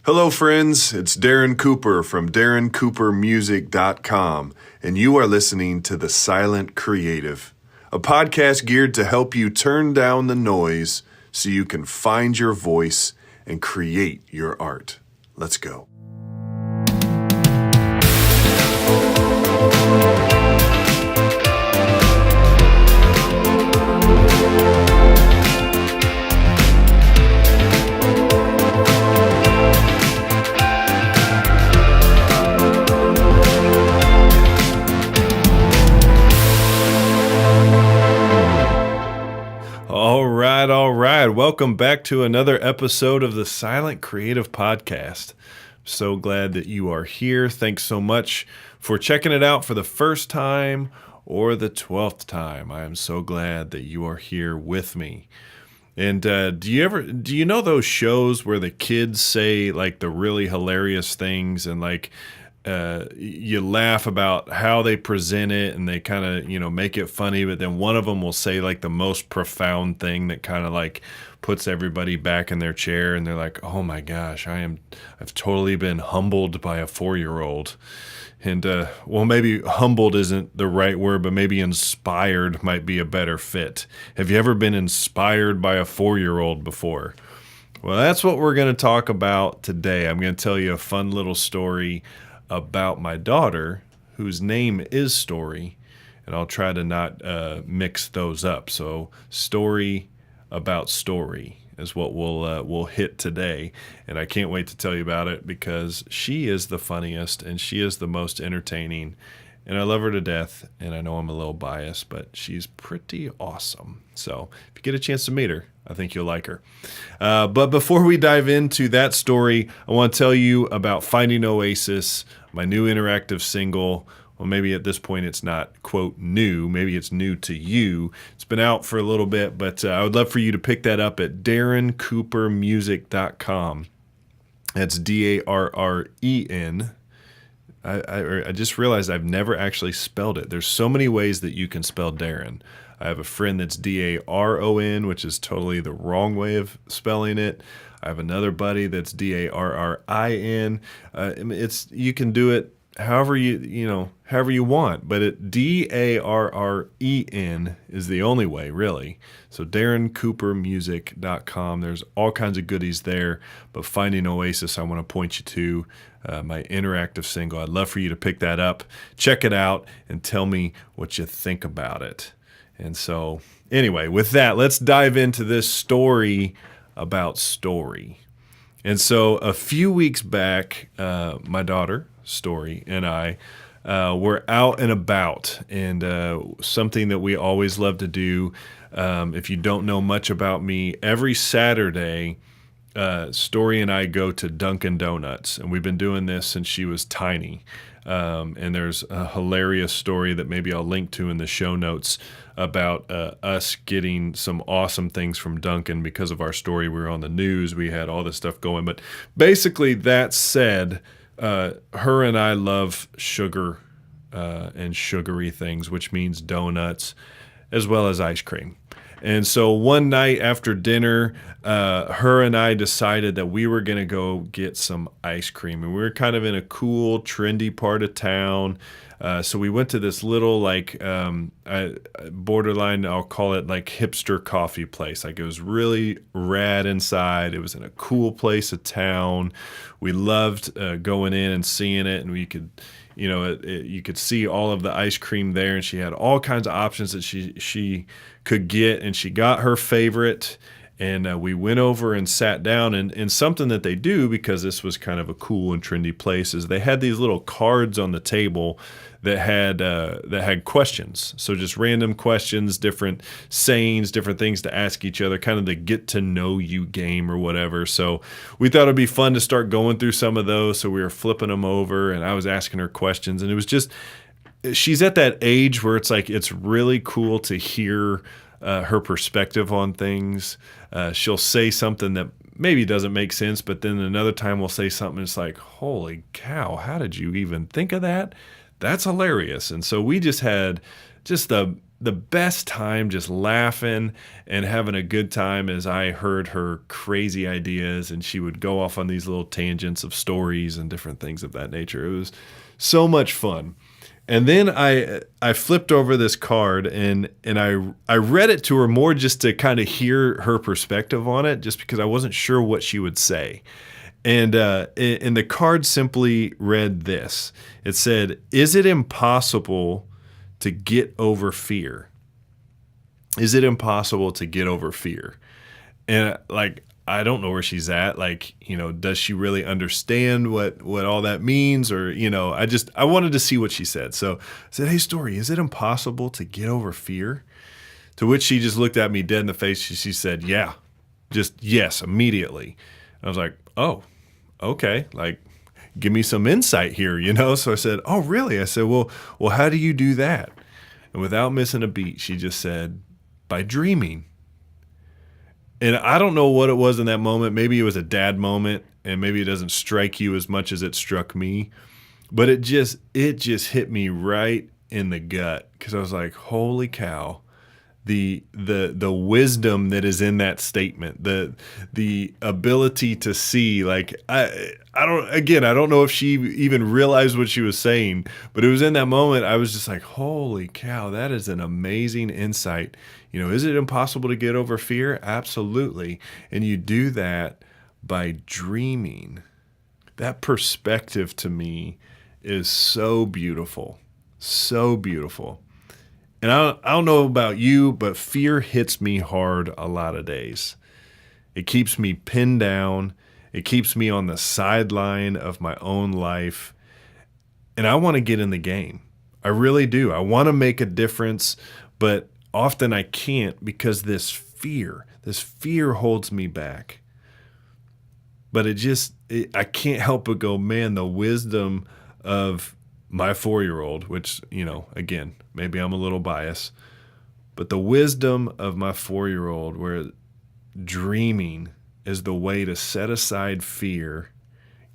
Hello, friends. It's Darren Cooper from DarrenCooperMusic.com, and you are listening to The Silent Creative, a podcast geared to help you turn down the noise so you can find your voice and create your art. Let's go. All right. Welcome back to another episode of the Silent Creative Podcast. So glad that you are here. Thanks so much for checking it out for the first time or the 12th time. I am so glad that you are here with me. And do you know those shows where the kids say like the really hilarious things and like you laugh about how they present it and they kind of, make it funny, but then one of them will say like the most profound thing that kind of like puts everybody back in their chair and they're like, oh my gosh, I've totally been humbled by a 4-year-old. And well, maybe humbled isn't the right word, but maybe inspired might be a better fit. Have you ever been inspired by a 4-year-old before? Well, that's what we're going to talk about today. I'm going to tell you a fun little story about my daughter, whose name is Story, and I'll try to not mix those up. So story about story is what we'll hit today, and I can't wait to tell you about it because she is the funniest and she is the most entertaining, and I love her to death, and I know I'm a little biased, but she's pretty awesome. So if you get a chance to meet her, I think you'll like her. But before we dive into that story, I want to tell you about Finding Oasis, my new interactive single. Well, maybe at this point it's not, quote, new. Maybe it's new to you. It's been out for a little bit, but I would love for you to pick that up at DarrenCooperMusic.com. That's DARREN. I just realized I've never actually spelled it. There's so many ways that you can spell Darren. I have a friend that's DARON, which is totally the wrong way of spelling it. I have another buddy that's DARRIN. You can do it however you want, but DARREN is the only way, really. So DarrenCooperMusic.com. There's all kinds of goodies there, but Finding Oasis, I want to point you to my interactive single. I'd love for you to pick that up, check it out, and tell me what you think about it. And so, anyway, with that, let's dive into this story about Story. And so, a few weeks back, my daughter, Story, and I were out and about, and something that we always love to do. If you don't know much about me, every Saturday, Story and I go to Dunkin' Donuts, and we've been doing this since she was tiny. And there's a hilarious story that maybe I'll link to in the show notes about us getting some awesome things from Dunkin' because of our story. We were on the news. We had all this stuff going. But basically, that said, her and I love sugar and sugary things, which means donuts as well as ice cream. And so one night after dinner, her and I decided that we were going to go get some ice cream. And we were kind of in a cool, trendy part of town. So we went to this little, borderline, I'll call it like hipster coffee place. Like it was really rad inside. It was in a cool place of town. We loved going in and seeing it. And we could, you could see all of the ice cream there. And she had all kinds of options that she could get. And she got her favorite. And we went over and sat down, and something that they do, because this was kind of a cool and trendy place, is they had these little cards on the table that had questions. So just random questions, different sayings, different things to ask each other, kind of the get to know you game or whatever. So we thought it'd be fun to start going through some of those. So we were flipping them over, and I was asking her questions, and it was just, she's at that age where it's like, it's really cool to hear her perspective on things. She'll say something that maybe doesn't make sense, but then another time we'll say something it's like, holy cow, how did you even think of that? That's hilarious. And so we just had just the the best time just laughing and having a good time as I heard her crazy ideas, and she would go off on these little tangents of stories and different things of that nature. It was so much fun. And then I flipped over this card and I read it to her more just to kind of hear her perspective on it, just because I wasn't sure what she would say. And the card simply read this. It said, "Is it impossible to get over fear? Is it impossible to get over fear?" And I don't know where she's at. Does she really understand what all that means? Or, I wanted to see what she said. So I said, "Hey, Story, is it impossible to get over fear?" To which she just looked at me dead in the face. She said, "Yeah, just yes," immediately. I was like, "Oh, okay. Give me some insight here, So I said, "Oh, really?" I said, well, how do you do that?" And without missing a beat, she just said, "By dreaming." And I don't know what it was in that moment. Maybe it was a dad moment, and maybe it doesn't strike you as much as it struck me. But it just hit me right in the gut, because I was like, holy cow. The wisdom that is in that statement, the ability to see, I don't know if she even realized what she was saying, but it was in that moment I was just like, holy cow, that is an amazing insight. Is it impossible to get over fear? Absolutely. And you do that by dreaming. That perspective to me is so beautiful. So beautiful. And I don't know about you, but fear hits me hard a lot of days. It keeps me pinned down. It keeps me on the sideline of my own life. And I want to get in the game. I really do. I want to make a difference, but often I can't because this fear holds me back. But I can't help but go, man, the wisdom of my 4-year-old, which, again, maybe I'm a little biased, but the wisdom of my 4-year-old, where dreaming is the way to set aside fear,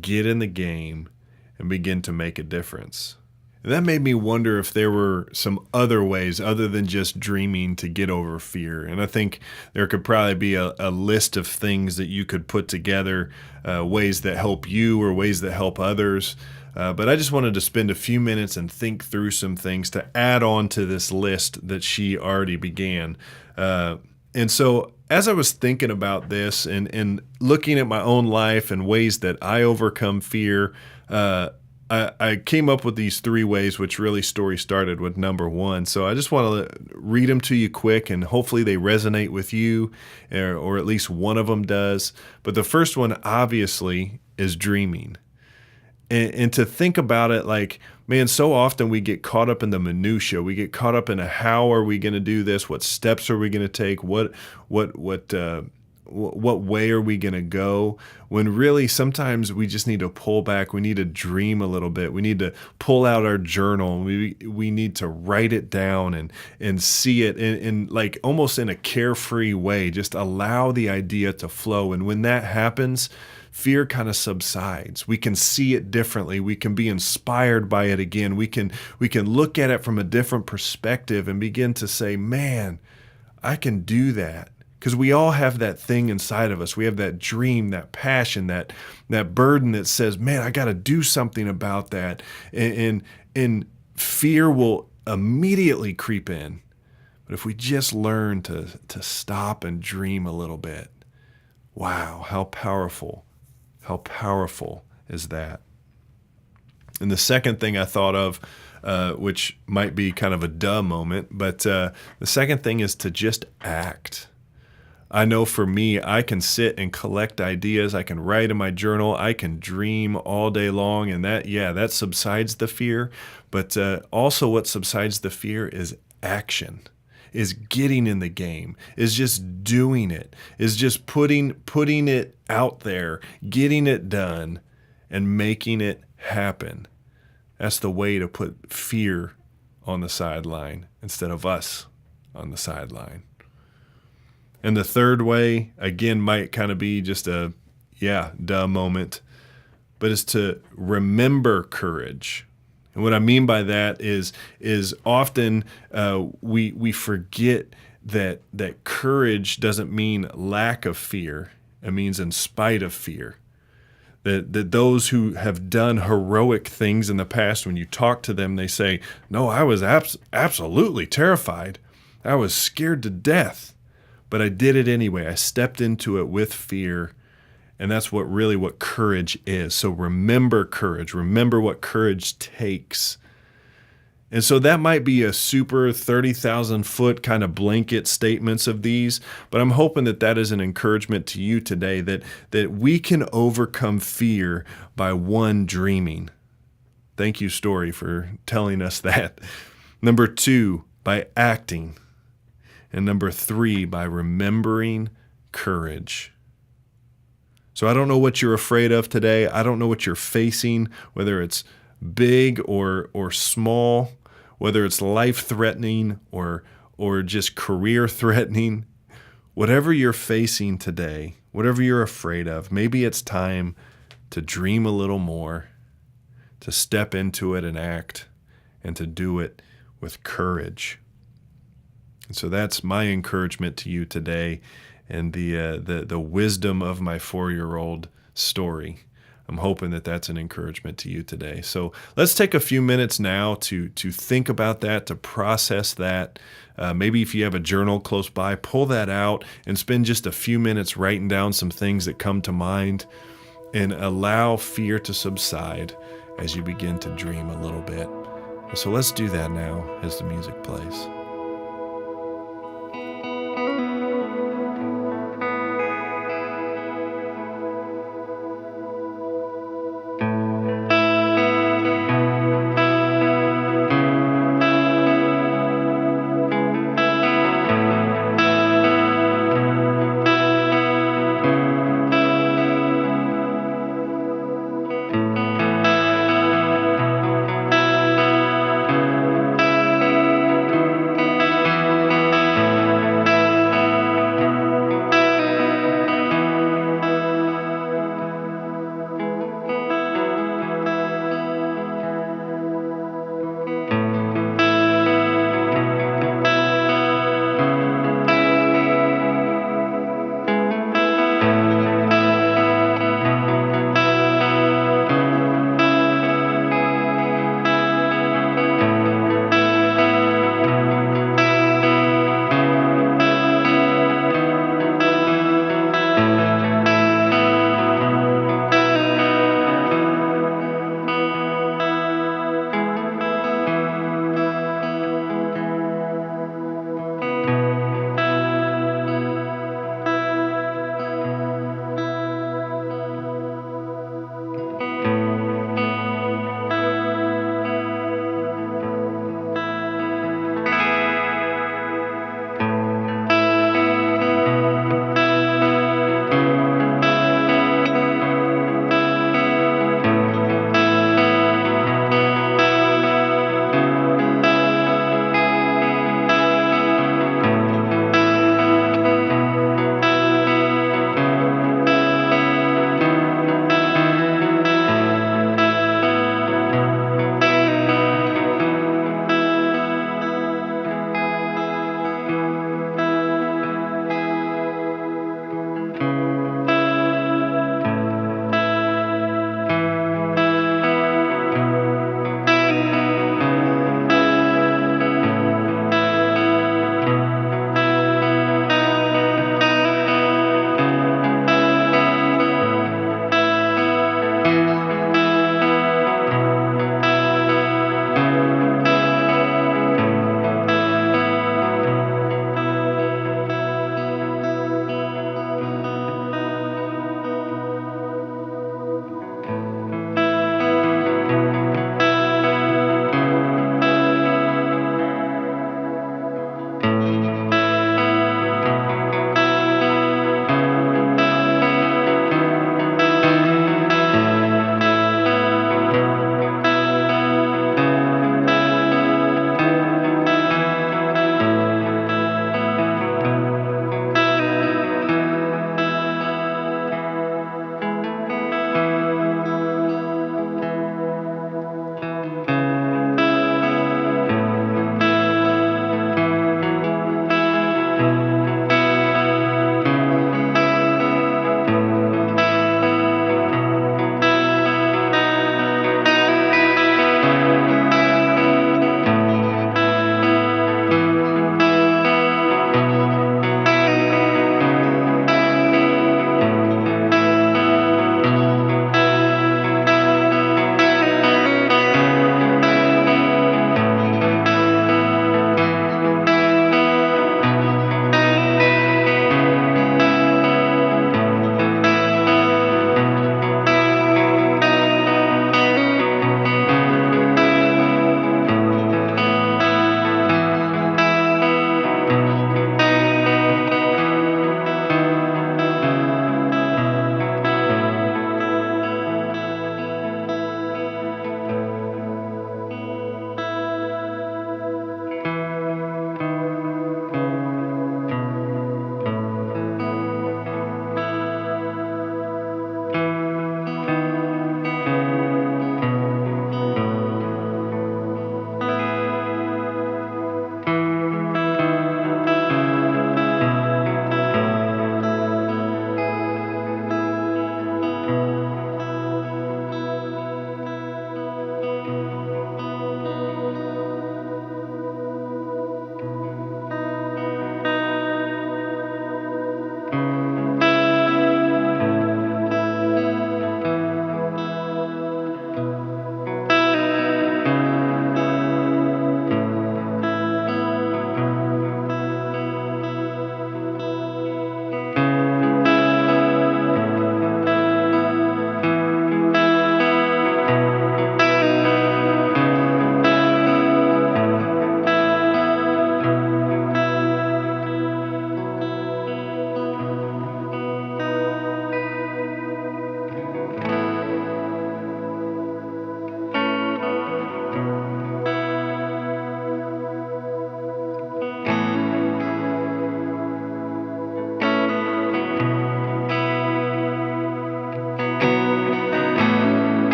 get in the game, and begin to make a difference. And that made me wonder if there were some other ways other than just dreaming to get over fear. And I think there could probably be a list of things that you could put together, ways that help you or ways that help others. But I just wanted to spend a few minutes and think through some things to add on to this list that she already began. And so as I was thinking about this and looking at my own life and ways that I overcome fear, I came up with these 3 ways, which really Story started with number 1. So I just want to read them to you quick, and hopefully they resonate with you, or at least one of them does. But the first one, obviously, is dreaming. And to think about it, man, so often we get caught up in the minutia. We get caught up in how are we going to do this? What steps are we going to take? What way are we going to go? When really sometimes we just need to pull back. We need to dream a little bit. We need to pull out our journal. We need to write it down and see it in almost in a carefree way. Just allow the idea to flow. And when that happens, fear kind of subsides. We can see it differently. We can be inspired by it again. We can look at it from a different perspective and begin to say, man, I can do that. Because we all have that thing inside of us. We have that dream, that passion, that burden that says, man, I got to do something about that. And fear will immediately creep in. But if we just learn to stop and dream a little bit, wow, how powerful is that? And the second thing I thought of, which might be kind of a duh moment, but the second thing is to just act. I know for me, I can sit and collect ideas. I can write in my journal. I can dream all day long. And that subsides the fear. But also what subsides the fear is action, is getting in the game, is just doing it, is just putting it out there, getting it done, and making it happen. That's the way to put fear on the sideline instead of us on the sideline. And the third way, again, might kind of be just a, duh moment, but is to remember courage. And what I mean by that is often we forget that courage doesn't mean lack of fear. It means in spite of fear. That those who have done heroic things in the past, when you talk to them, they say, "No, I was absolutely terrified. I was scared to death, but I did it anyway. I stepped into it with fear." And that's what courage is. So remember courage. Remember what courage takes. And so that might be a super 30,000 foot kind of blanket statements of these, but I'm hoping that is an encouragement to you today, that we can overcome fear by one, dreaming. Thank you, Story, for telling us that. Number 2, by acting. And number 3, by remembering courage. So I don't know what you're afraid of today. I don't know what you're facing, whether it's big or small, whether it's life-threatening or just career-threatening. Whatever you're facing today, whatever you're afraid of, maybe it's time to dream a little more, to step into it and act, and to do it with courage. And so that's my encouragement to you today, and the wisdom of my 4-year-old Story. I'm hoping that's an encouragement to you today. So let's take a few minutes now to think about that, to process that. Maybe if you have a journal close by, pull that out and spend just a few minutes writing down some things that come to mind, and allow fear to subside as you begin to dream a little bit. So let's do that now as the music plays.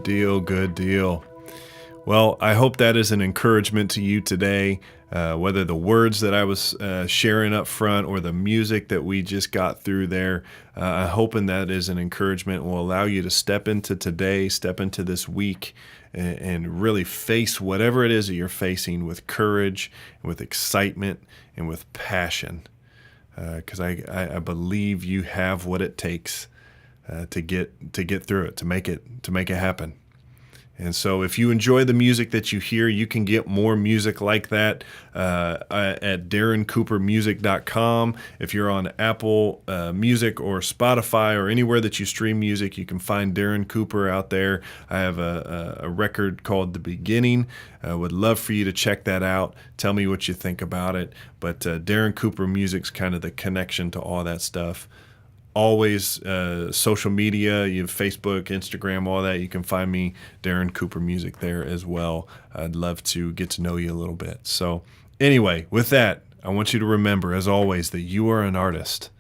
deal. Good deal. Well, I hope that is an encouragement to you today, whether the words that I was sharing up front or the music that we just got through there. I'm hoping that is an encouragement and will allow you to step into today, step into this week, and really face whatever it is that you're facing with courage, with excitement, and with passion. Because I believe you have what it takes to get through it, to make it happen. And so if you enjoy the music that you hear, you can get more music like that at DarrenCooperMusic.com. If you're on Apple Music or Spotify or anywhere that you stream music, you can find Darren Cooper out there. I have a record called The Beginning. I would love for you to check that out. Tell me what you think about it. But Darren Cooper Music's kind of the connection to all that stuff. Always social media, you have Facebook, Instagram, all that. You can find me, Darren Cooper Music, there as well. I'd love to get to know you a little bit. So anyway, with that, I want you to remember, as always, that you are an artist,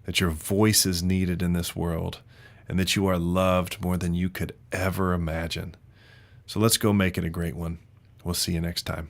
that your voice is needed in this world, and that you are loved more than you could ever imagine. So let's go make it a great one. We'll see you next time.